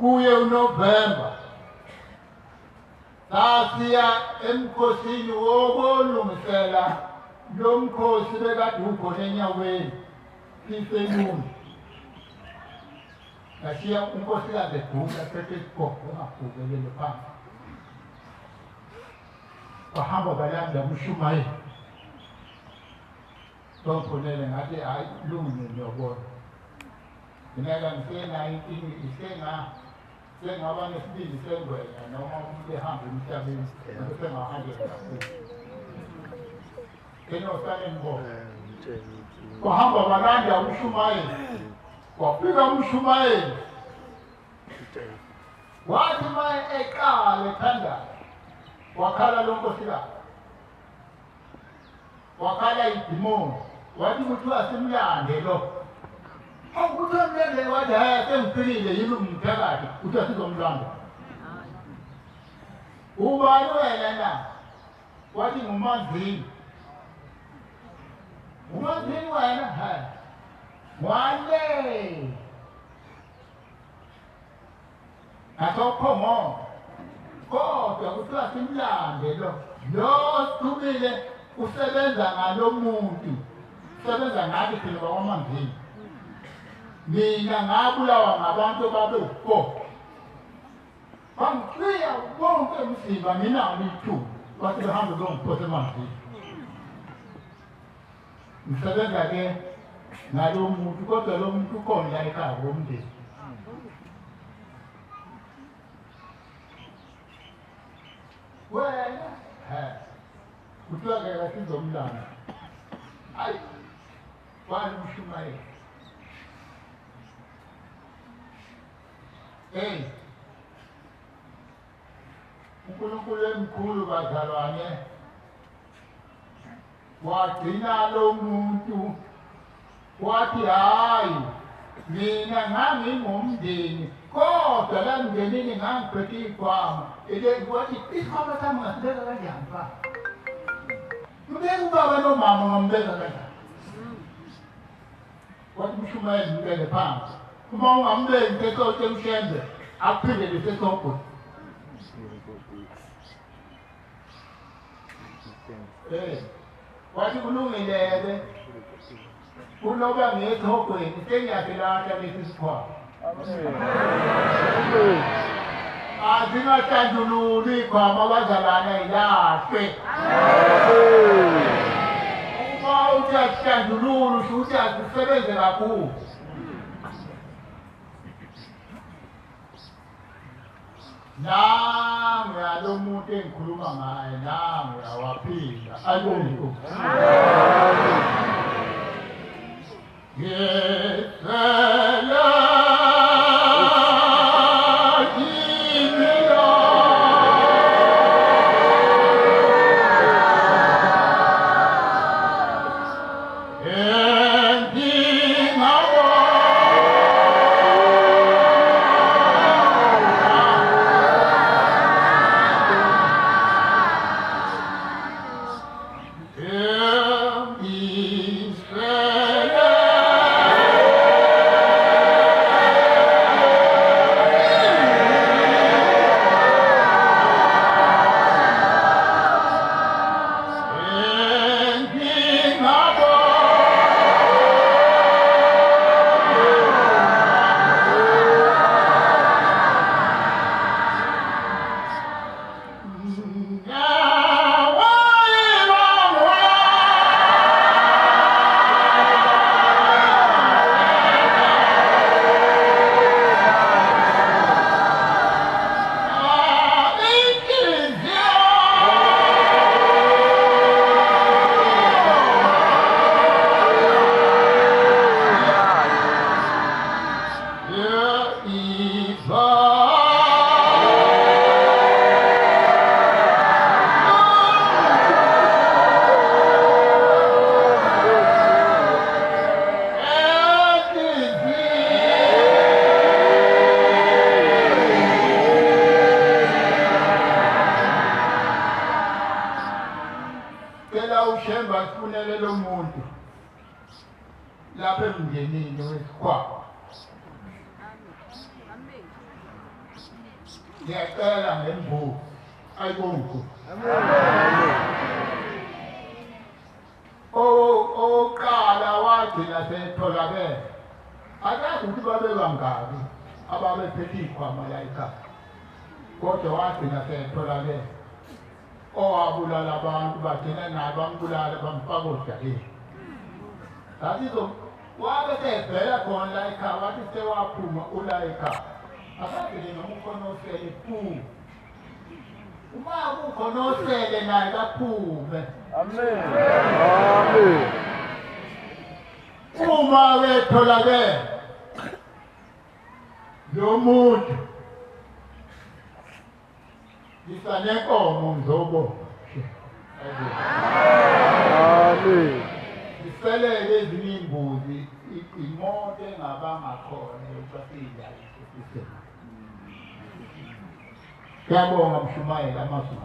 kuye uNovember sasiya emkhosini wokulungisela lo mkhosi bekade ukhona enyaweni siselungu nasiya unkosikazi eduka phethe isigogo engabhukelele phansi bahamba balanda uMshumayeli Tomphonele ngathi hayi lungile ngiyobona mina ngisenayo inkinga sengaba nesibili sengwenya noma umuntu ehamba emhlabeni sengahamba kakhulu kenosale ngibona bahamba balanda uMshumayeli kwafika uMshumayeli wathi maye eqala ethandana wakhala lo nkosikazi wakhala idimoni wathi ukuthi asimlande lo ukuthi amlande wathi haya sengifikile yini umthakathi ukuthi asizomlanda ubani wena na wathi ngumanzini umanzini wena haya wale asophomo kodwa ukuthi asimlande lo thubile usebenza ngalo muntu usebenza ngathi phela kwamanzini mina ngabulawa ngabantu babe u4 bangicwiya bonke umzimba mina ngithu bathi behambe bengiphosa emanzini ngisebenza ke ngalo muntu kodwa lo muntu ukhona la ekhaya komndeni wena kuthiwa ke kasizomlanda hayi wani uMshumayeli uNkulunkulu emkhulu bazalwane wagcina lo muntu wathi hayi mina ngangingumndeni kodwa la ngenini ngangiphethe igwama wathi isikhwama sami ngasibeka kanjani pha mbeka ubaba nomama ngambeka kanjani wathi uMshumayeli mbeke phansi uma ungambeki sesoke mshembe akuphinde lesesobho wathi kulungileke kunoba ngethogweni sengiyasilahla lesi sikhwama azingathandululi ikhwama abazalwane ilahlwe uma uthi asithandululi usho ukuthi asisebenze kakhulu nangu yalo muntu engikhuluma ngaye nangu yawaphila alungu yesela emndenini wesikhwama. Ngiyacela ngemvubu ayibonke. Oqala wagcina setholakele. Akazi ukuthi babebangaki ababephethe izikhwama la ekhaya. Kodwa wagcina setholakele. Owabulala abantu bagcina nabo bambulala bamfaka odakeni. Yazizo wabe sevela khona la ekhaya wathi sewaphuma ula ekhaya. Akade noma ukhona osele phu. Uma kukhona osele naye kaphume. Amen. Amen. Uma betholakele lo muntu lisanenkomo ngizobo. Amen. Iselele ezinye imbuzi imoto engabanga khona yokuphila isifo. Ngiyabonga Mshumayela amazwi.